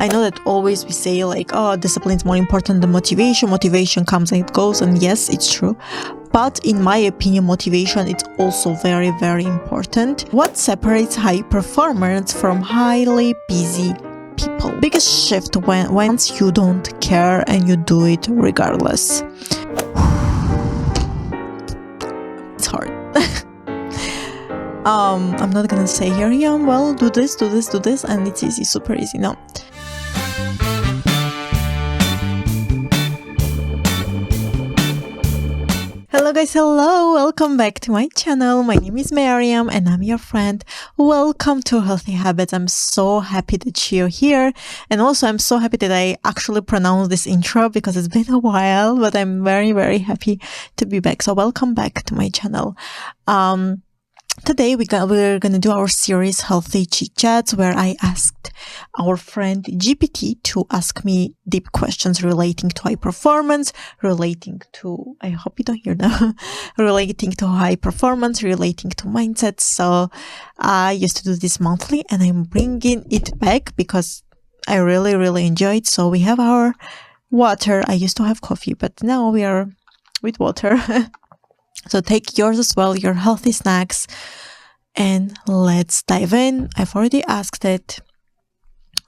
I know that always we say like, oh, discipline is more important than motivation. Motivation comes and it goes, and yes, it's true. But in my opinion, motivation is also very, very important. What separates high performers from highly busy people? Biggest shift once you don't care and you do it regardless. It's hard. I'm not gonna say here, yeah, well, do this, and it's easy, super easy. No. Hello guys, hello, welcome back to my channel. My name is Mariam and I'm your friend. Welcome to Healthy Habits. I'm so happy that you're here, and also I'm so happy that I actually pronounced this intro because it's been a while, but I'm very, very happy to be back. So welcome back to my channel. Today we're gonna do our series Healthy Chit Chats, where I asked our friend GPT to ask me deep questions relating to high performance, relating to, I hope you don't hear that, relating to high performance, relating to mindset. So I used to do this monthly and I'm bringing it back because I really, really enjoy it. So we have our water. I used to have coffee, but now we are with water. So take yours as well, your healthy snacks, and let's dive in. I've already asked it,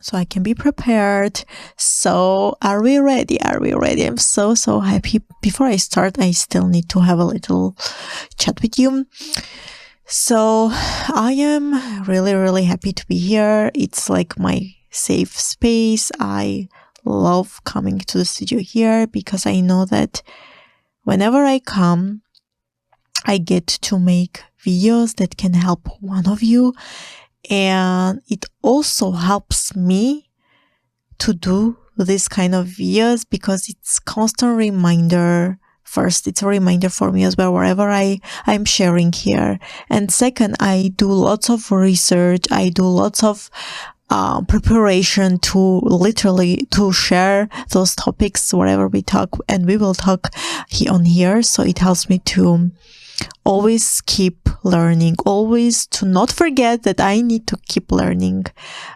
so I can be prepared. So are we ready? I'm so happy. Before I start, I still need to have a little chat with you. So I am really, really happy to be here. It's like my safe space. I love coming to the studio here because I know that whenever I come, I get to make videos that can help one of you, and it also helps me to do this kind of videos because it's constant reminder. First, it's a reminder for me as well wherever I'm sharing here, and second, I do lots of research. I do lots of preparation to share those topics wherever we talk, and we will talk on here. So it helps me to always keep learning, always to not forget that I need to keep learning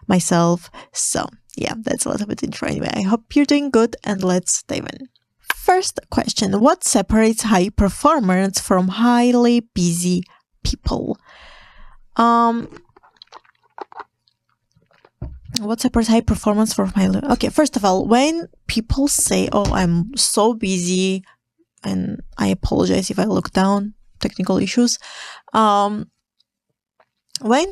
myself. So yeah, that's a little bit intro anyway. I hope you're doing good, and let's dive in. First question: what separates high performers from highly busy people? What separates high performance from highly... Okay, first of all, when people say, oh, I'm so busy, and I apologize if I look down, technical issues. When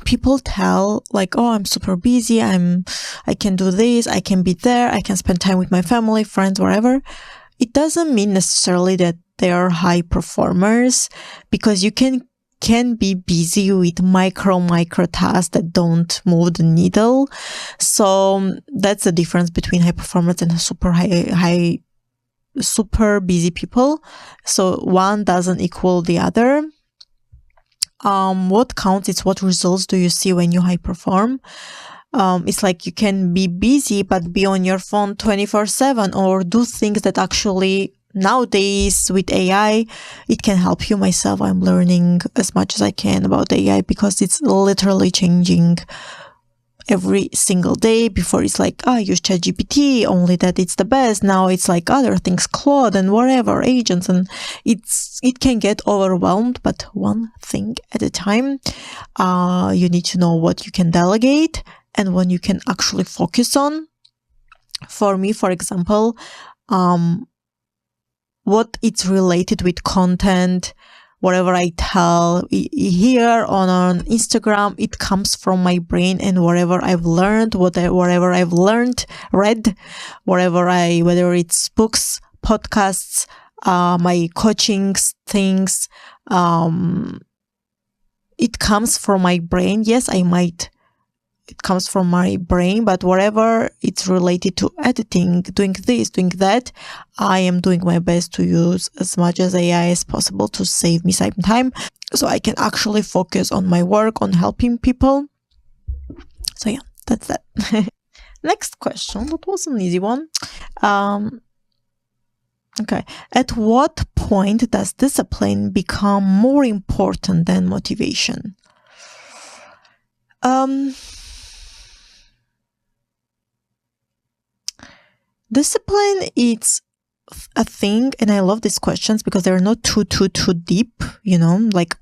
people tell like, oh, I'm super busy, I can do this, I can be there, I can spend time with my family, friends, wherever, it doesn't mean necessarily that they are high performers, because you can be busy with micro tasks that don't move the needle. So that's the difference between high performers and super busy people. So one doesn't equal the other. What counts is what results do you see when you high perform. It's like you can be busy but be on your phone 24/7, or do things that actually nowadays with AI it can help you. Myself, I'm learning as much as I can about AI because it's literally changing every single day. Before it's like, use ChatGPT, only that it's the best. Now it's like other things, Claude and whatever, agents, and it can get overwhelmed, but one thing at a time. You need to know what you can delegate and what you can actually focus on. For me, for example, what it's related with content, whatever I tell here on Instagram, it comes from my brain, and whatever I've learned, whatever I've read, whether it's books, podcasts, my coaching things, it comes from my brain. Yes, it comes from my brain, but whatever it's related to editing, doing this, doing that, I am doing my best to use as much as AI as possible to save me some time, so I can actually focus on my work, on helping people. So yeah, that's that. Next question, that was an easy one. Okay, at what point does discipline become more important than motivation? Discipline, it's a thing, and I love these questions because they're not too deep, like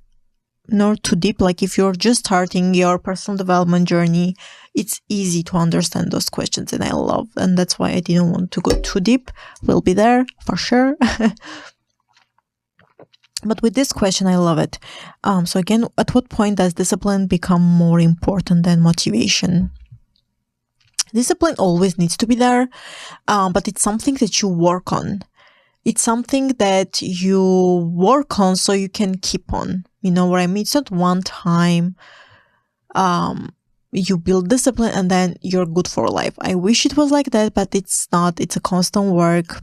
not too deep. Like if you're just starting your personal development journey, it's easy to understand those questions, and I love, and that's why I didn't want to go too deep. We'll be there for sure. But with this question, I love it. So again, at what point does discipline become more important than motivation? Discipline always needs to be there, but it's something that you work on. It's something that you work on so you can keep on. You know what I mean? It's not one time you build discipline and then you're good for life. I wish it was like that, but it's not. It's a constant work.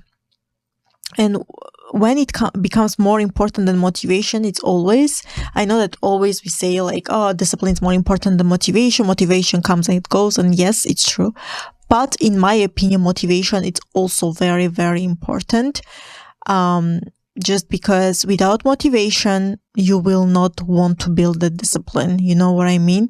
And when it becomes more important than motivation, it's always, I know that always we say like, oh, discipline is more important than motivation. Motivation comes and it goes. And yes, it's true. But in my opinion, motivation, it's also very, very important. Just because without motivation, you will not want to build the discipline. You know what I mean?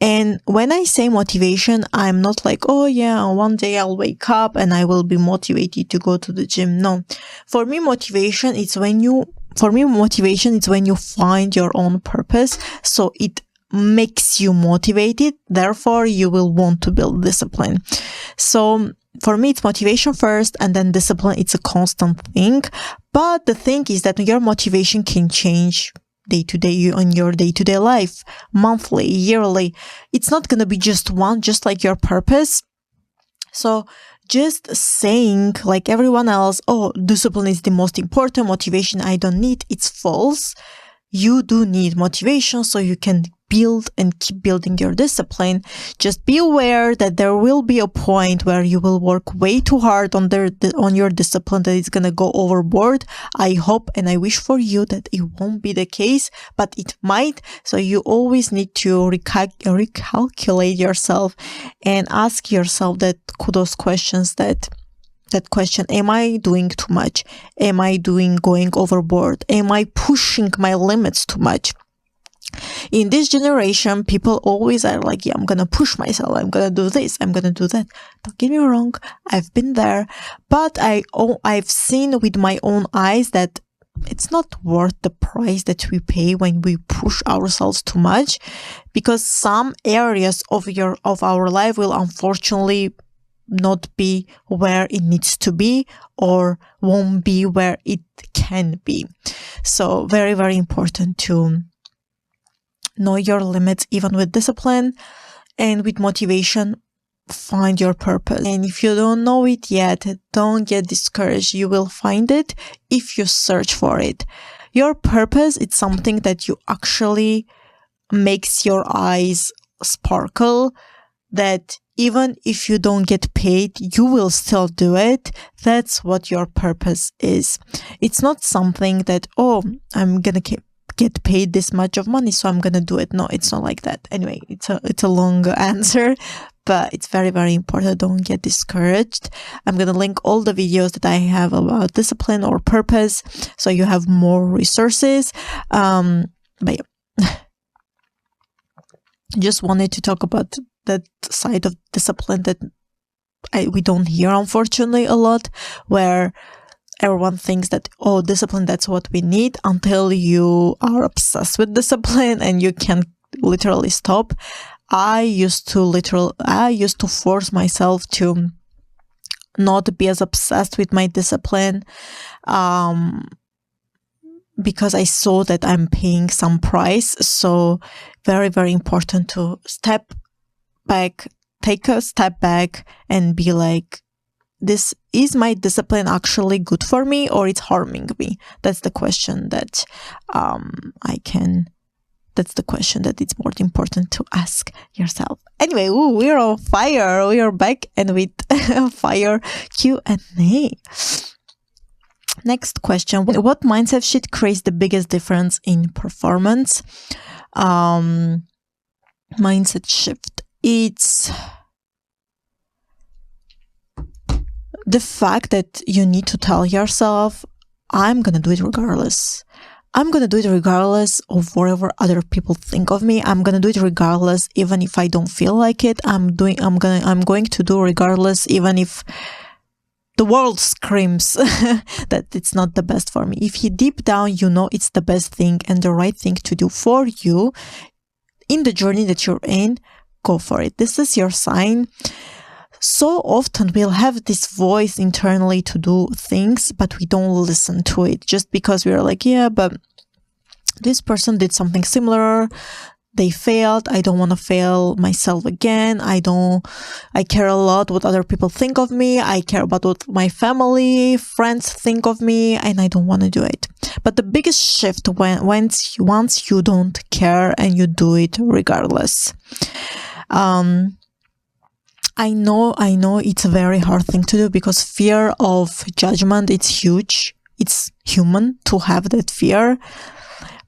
And when I say motivation, I'm not like, oh yeah, one day I'll wake up and I will be motivated to go to the gym. No, for me, motivation, it's when you find your own purpose. So it makes you motivated. Therefore, you will want to build discipline. So for me, it's motivation first and then discipline. It's a constant thing. But the thing is that your motivation can change day to day on your day-to-day life, monthly, yearly. It's not going to be just one, just like your purpose. So just saying like everyone else, oh, discipline is the most important, motivation I don't need, it's false. You do need motivation so you can build and keep building your discipline. Just be aware that there will be a point where you will work way too hard on your discipline, that it's going to go overboard. I hope and I wish for you that it won't be the case, but it might. So you always need to recalculate yourself and ask yourself those questions, that question, am I doing too much? Am I going overboard? Am I pushing my limits too much? In this generation, people always are like, yeah, I'm going to push myself. I'm going to do this. I'm going to do that. Don't get me wrong. I've been there, but I've seen with my own eyes that it's not worth the price that we pay when we push ourselves too much, because some areas of our life will unfortunately not be where it needs to be, or won't be where it can be. So very, very important to know your limits, even with discipline. And with motivation, find your purpose. And if you don't know it yet, don't get discouraged. You will find it if you search for it. Your purpose, it's something that you actually makes your eyes sparkle, that even if you don't get paid, you will still do it. That's what your purpose is. It's not something that, oh, I'm going to get paid this much of money, so I'm going to do it. No, it's not like that. Anyway, it's a long answer, but it's very, very important. Don't get discouraged. I'm going to link all the videos that I have about discipline or purpose, so you have more resources. But yeah, just wanted to talk about that side of discipline that we don't hear, unfortunately, a lot, where everyone thinks that, oh, discipline, that's what we need, until you are obsessed with discipline and you can't literally stop. I used to force myself to not be as obsessed with my discipline, because I saw that I'm paying some price. So very, very important to take a step back and be like, is my discipline actually good for me, or it's harming me? That's the question that that's the question that it's more important to ask yourself. Anyway, we're on fire. We are back and with fire Q&A. Next question. What mindset shift creates the biggest difference in performance? Mindset shift. It's the fact that you need to tell yourself, I'm going to do it regardless. I'm going to do it regardless of whatever other people think of me. I'm going to do it regardless, even if I don't feel like it. I'm going to do regardless, even if the world screams that it's not the best for me. If you deep down, you know it's the best thing and the right thing to do for you in the journey that you're in, go for it. This is your sign. So often we'll have this voice internally to do things, but we don't listen to it just because we're like, yeah, but this person did something similar. They failed. I don't want to fail myself again. I care a lot what other people think of me. I care about what my family, friends think of me, and I don't want to do it. But the biggest shift once you don't care and you do it regardless. I know it's a very hard thing to do because fear of judgment, it's huge. It's human to have that fear.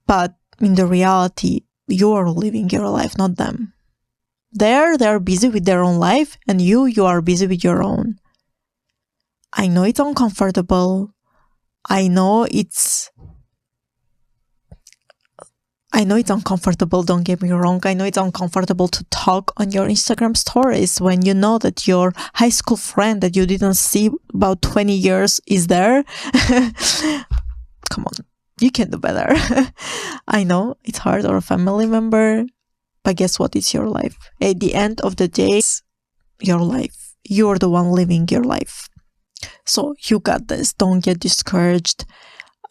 But in the reality, you are living your life, not them. They're busy with their own life and you are busy with your own. I know it's uncomfortable. I know it's uncomfortable, don't get me wrong. I know it's uncomfortable to talk on your Instagram stories when you know that your high school friend that you didn't see about 20 years is there. Come on, you can do better. I know it's hard, or a family member, but guess what? It's your life. At the end of the day, it's your life. You're the one living your life. So you got this. Don't get discouraged.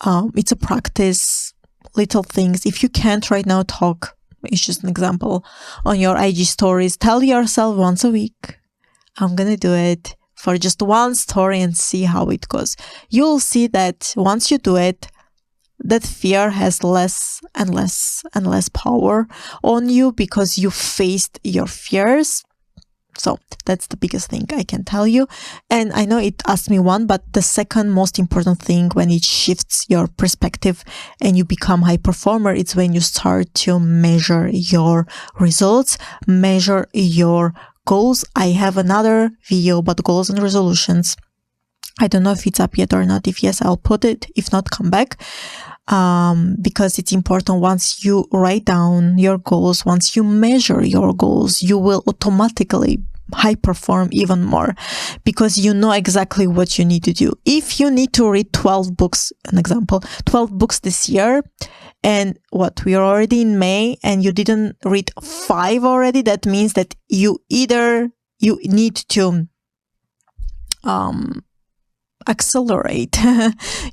It's a practice. Little things. If you can't right now talk, it's just an example, on your IG stories, tell yourself once a week, I'm gonna do it for just one story and see how it goes. You'll see that once you do it, that fear has less and less and less power on you because you faced your fears. So that's the biggest thing I can tell you. And I know it asked me one, but the second most important thing when it shifts your perspective and you become high performer, it's when you start to measure your results, measure your goals. I have another video about goals and resolutions. I don't know if it's up yet or not. If yes, I'll put it. If not, come back. Because it's important. Once you write down your goals, once you measure your goals, you will automatically high perform even more because you know exactly what you need to do. If you need to read 12 books, an example, 12 books this year, and we are already in May and you didn't read 5 already, that means that you need to accelerate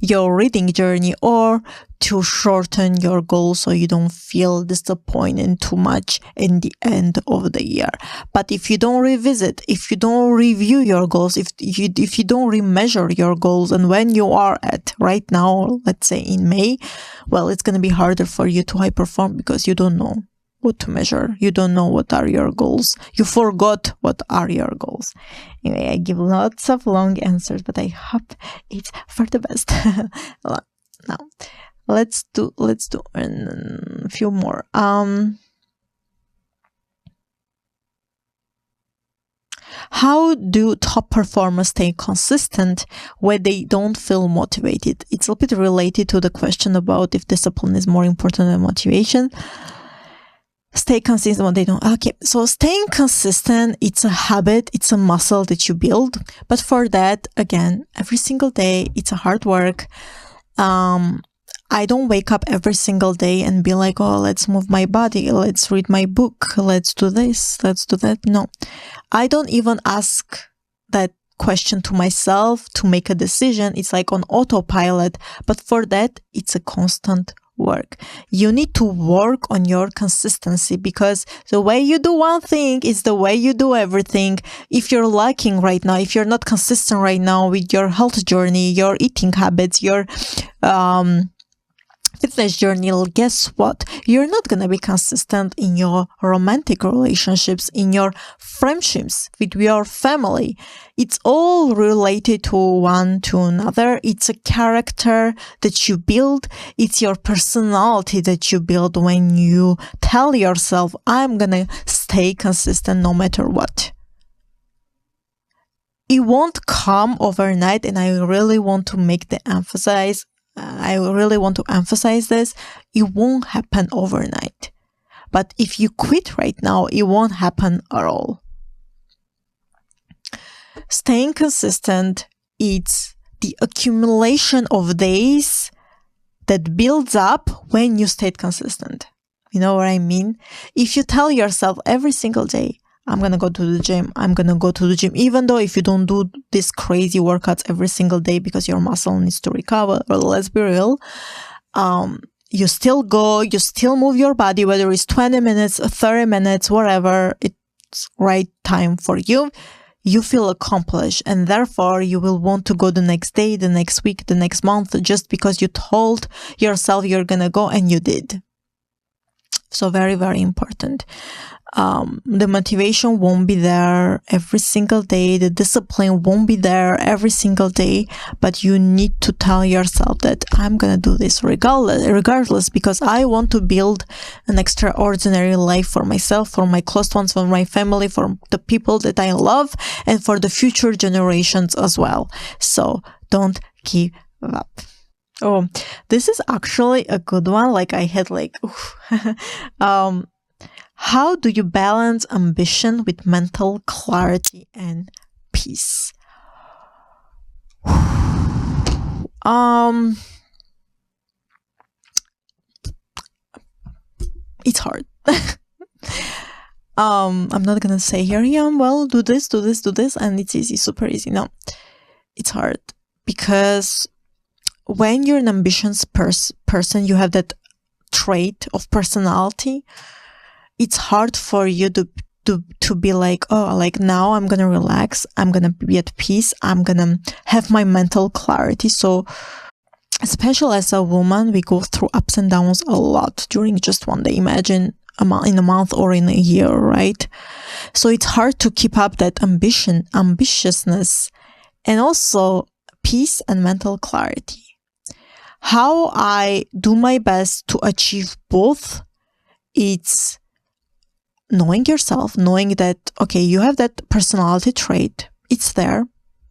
your reading journey or to shorten your goals so you don't feel disappointed too much in the end of the year. But if you don't revisit, if you don't review your goals, if you don't remeasure your goals, and when you are at right now, let's say in May, well, it's going to be harder for you to high perform because you don't know what to measure. You don't know what are your goals. You forgot what are your goals. Anyway, I give lots of long answers, but I hope it's for the best. Now, let's do a few more. How do top performers stay consistent when they don't feel motivated? It's a little bit related to the question about if discipline is more important than motivation. Stay consistent when they don't. Okay, so staying consistent, it's a habit, it's a muscle that you build. But for that, again, every single day, it's a hard work. I don't wake up every single day and be like, oh, let's move my body, let's read my book, let's do this, let's do that. No, I don't even ask that question to myself to make a decision. It's like on autopilot. But for that, it's a constant work. You need to work on your consistency because the way you do one thing is the way you do everything. If you're lacking right now, if you're not consistent right now with your health journey, your eating habits, your fitness journey, guess what? You're not going to be consistent in your romantic relationships, in your friendships, with your family. It's all related to one to another. It's a character that you build. It's your personality that you build when you tell yourself, I'm going to stay consistent no matter what. It won't come overnight, and I really want to emphasize this. It won't happen overnight. But if you quit right now, it won't happen at all. Staying consistent it's the accumulation of days that builds up when you stayed consistent. You know what I mean? If you tell yourself every single day, I'm going to go to the gym, I'm going to go to the gym, even though if you don't do these crazy workouts every single day because your muscle needs to recover, or let's be real, you still go, you still move your body, whether it's 20 minutes, 30 minutes, whatever, it's right time for you. You feel accomplished, and therefore you will want to go the next day, the next week, the next month, just because you told yourself you're going to go and you did. So very, very important. The motivation won't be there every single day. The discipline won't be there every single day, but you need to tell yourself that I'm going to do this regardless, because I want to build an extraordinary life for myself, for my close ones, for my family, for the people that I love, and for the future generations as well. So don't give up. Oh, this is actually a good one. Like I had how do you balance ambition with mental clarity and peace? It's hard. I'm not gonna say here, yeah, well, do this, and it's easy, super easy. No, it's hard, because when you're an ambitious person, you have that trait of personality. It's hard for you to be like, oh, like now I'm going to relax. I'm going to be at peace. I'm going to have my mental clarity. So especially as a woman, we go through ups and downs a lot during just one day. Imagine in a month or in a year, right? So it's hard to keep up that ambitiousness, and also peace and mental clarity. How I do my best to achieve both, it's knowing yourself, knowing that, okay, you have that personality trait. It's there.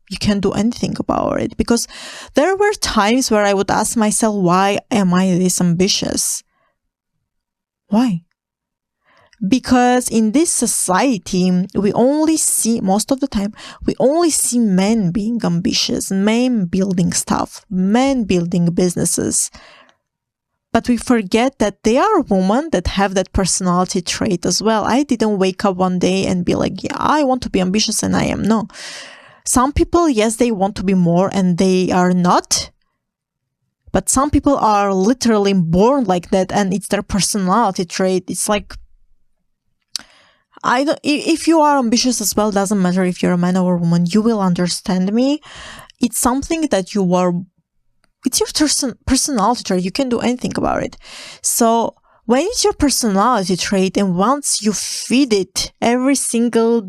You can't do anything about it. Because there were times where I would ask myself, why am I this ambitious? Why? Because in this society, we only see, most of the time, we only see men being ambitious, men building stuff, men building businesses. But we forget that there are women that have that personality trait as well. I didn't wake up one day and be like, yeah, I want to be ambitious and I am. No. Some people, yes, they want to be more and they are not. But some people are literally born like that and it's their personality trait. It's like, if you are ambitious as well, doesn't matter if you're a man or a woman, you will understand me. It's something that it's your personality trait. You can do anything about it. So when it's your personality trait, and once you feed it every single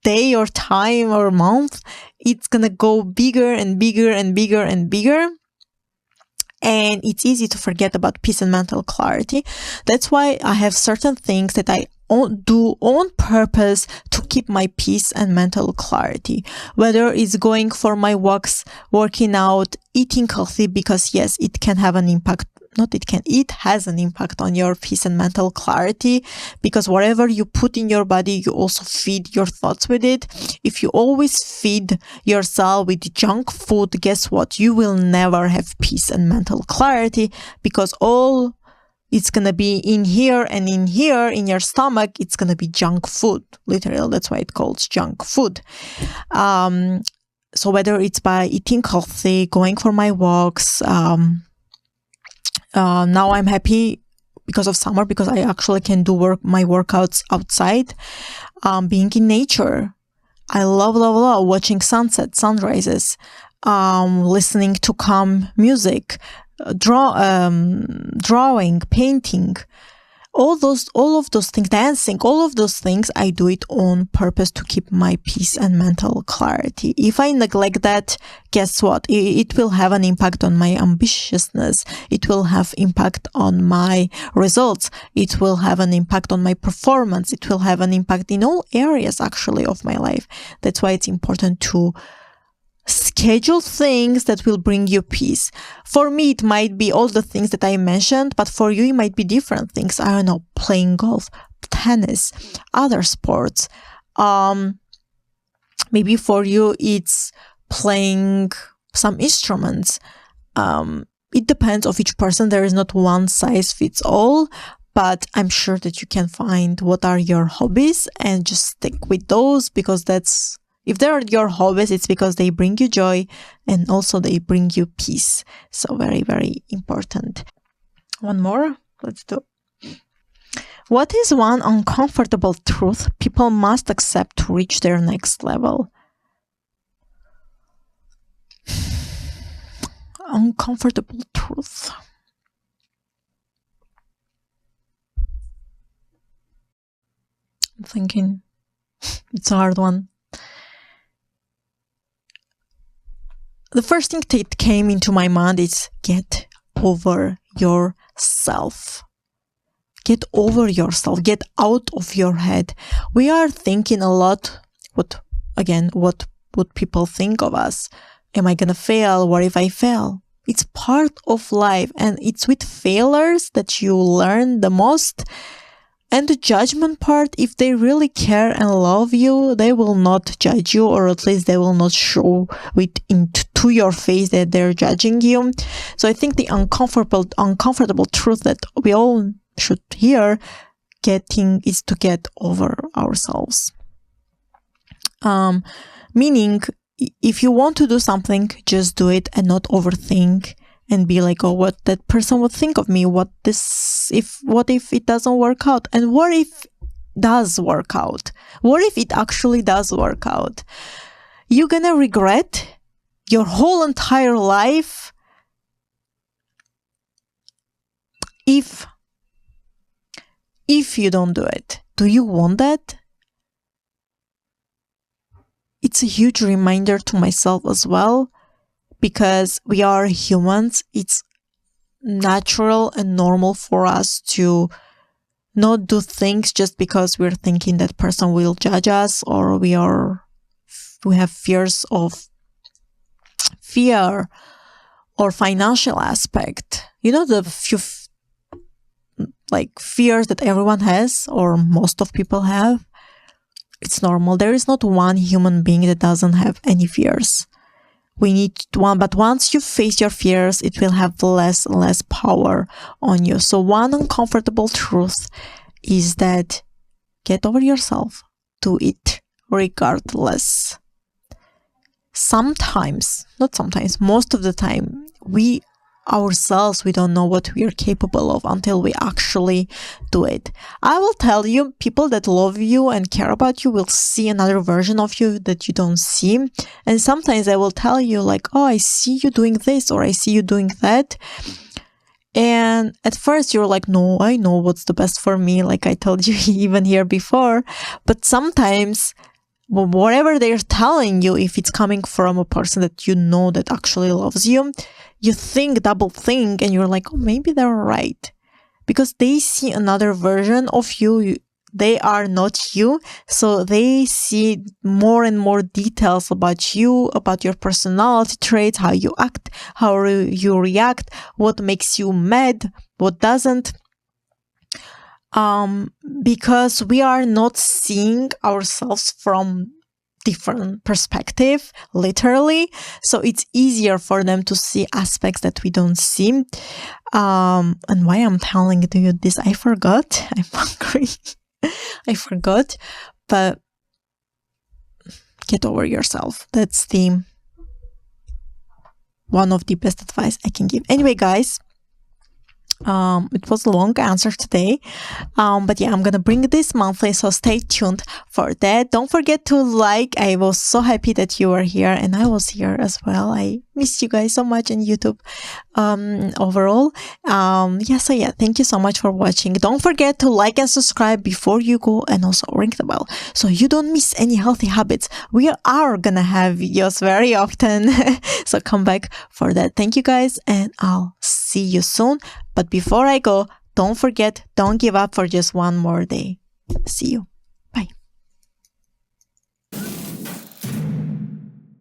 day or time or month, it's going to go bigger and bigger and bigger and bigger. And it's easy to forget about peace and mental clarity. That's why I have certain things that I do on purpose to keep my peace and mental clarity. Whether it's going for my walks, working out, eating healthy, because yes, it can have an impact. It has an impact on your peace and mental clarity, because whatever you put in your body, you also feed your thoughts with it. If you always feed yourself with junk food, guess what? You will never have peace and mental clarity, because all it's going to be in here and in here, in your stomach, it's going to be junk food. Literally, that's why it calls junk food. So whether it's by eating healthy, going for my walks, now I'm happy because of summer, because I actually can do my workouts outside, being in nature. I love watching sunsets, sunrises, listening to calm music, drawing, painting, all of those things, dancing, all of those things, I do it on purpose to keep my peace and mental clarity. If I neglect that, guess what? It will have an impact on my ambitiousness. It will have impact on my results. It will have an impact on my performance. It will have an impact in all areas actually of my life. That's why it's important to schedule things that will bring you peace. For me, it might be all the things that I mentioned, but for you, it might be different things. I don't know, playing golf, tennis, other sports. Maybe for you, it's playing some instruments. It depends of each person. There is not one size fits all, but I'm sure that you can find what are your hobbies and just stick with those, because if they are your hobbies, it's because they bring you joy and also they bring you peace. So very, very important. One more. Let's do. What is one uncomfortable truth people must accept to reach their next level? Uncomfortable truth. I'm thinking. It's a hard one. The first thing that came into my mind is get over yourself. Get over yourself. Get out of your head. We are thinking a lot, what would people think of us? Am I gonna fail? What if I fail? It's part of life, and it's with failures that you learn the most. And the judgment part, if they really care and love you, they will not judge you, or at least they will not show it to your face that they're judging you. So I think the uncomfortable truth that we all should hear is to get over ourselves. Meaning, if you want to do something, just do it and not overthink and be like, oh, what that person would think of me? What if it doesn't work out? And what if it does work out? What if it actually does work out? You're gonna regret your whole entire life if you don't do it. Do you want that? It's a huge reminder to myself as well, because we are humans. It's natural and normal for us to not do things just because we're thinking that person will judge us, or we have fear or financial aspect. You know, the few fears that everyone has, or most of people have. It's normal. There is not one human being that doesn't have any fears. We need one, but once you face your fears, it will have less and less power on you. So one uncomfortable truth is that get over yourself. Do it regardless. Most of the time, we don't know what we are capable of until we actually do it. I will tell you, people that love you and care about you will see another version of you that you don't see. And sometimes I will tell you like, oh, I see you doing this, or I see you doing that. And at first you're like, no, I know what's the best for me. Like I told you even here before. But sometimes whatever they're telling you, if it's coming from a person that you know that actually loves you, you double think, and you're like, oh, maybe they're right. Because they see another version of you. They are not you. So they see more and more details about you, about your personality traits, how you act, how you react, what makes you mad, what doesn't. Because we are not seeing ourselves from different perspective, literally. So it's easier for them to see aspects that we don't see. And why I'm telling you this, I forgot. I'm hungry. I forgot. But get over yourself. That's one of the best advice I can give. Anyway, guys, it was a long answer today, but yeah, I'm gonna bring this monthly, so stay tuned for that. Don't forget to like. I was so happy that you were here, and I was here as well. I missed you guys so much on YouTube. Overall, so thank you so much for watching. Don't forget to like and subscribe before you go, and also ring the bell so you don't miss any healthy habits. We are gonna have videos very often, so come back for that. Thank you guys, and I'll see you soon. But before I go, don't forget, don't give up for just one more day. See you.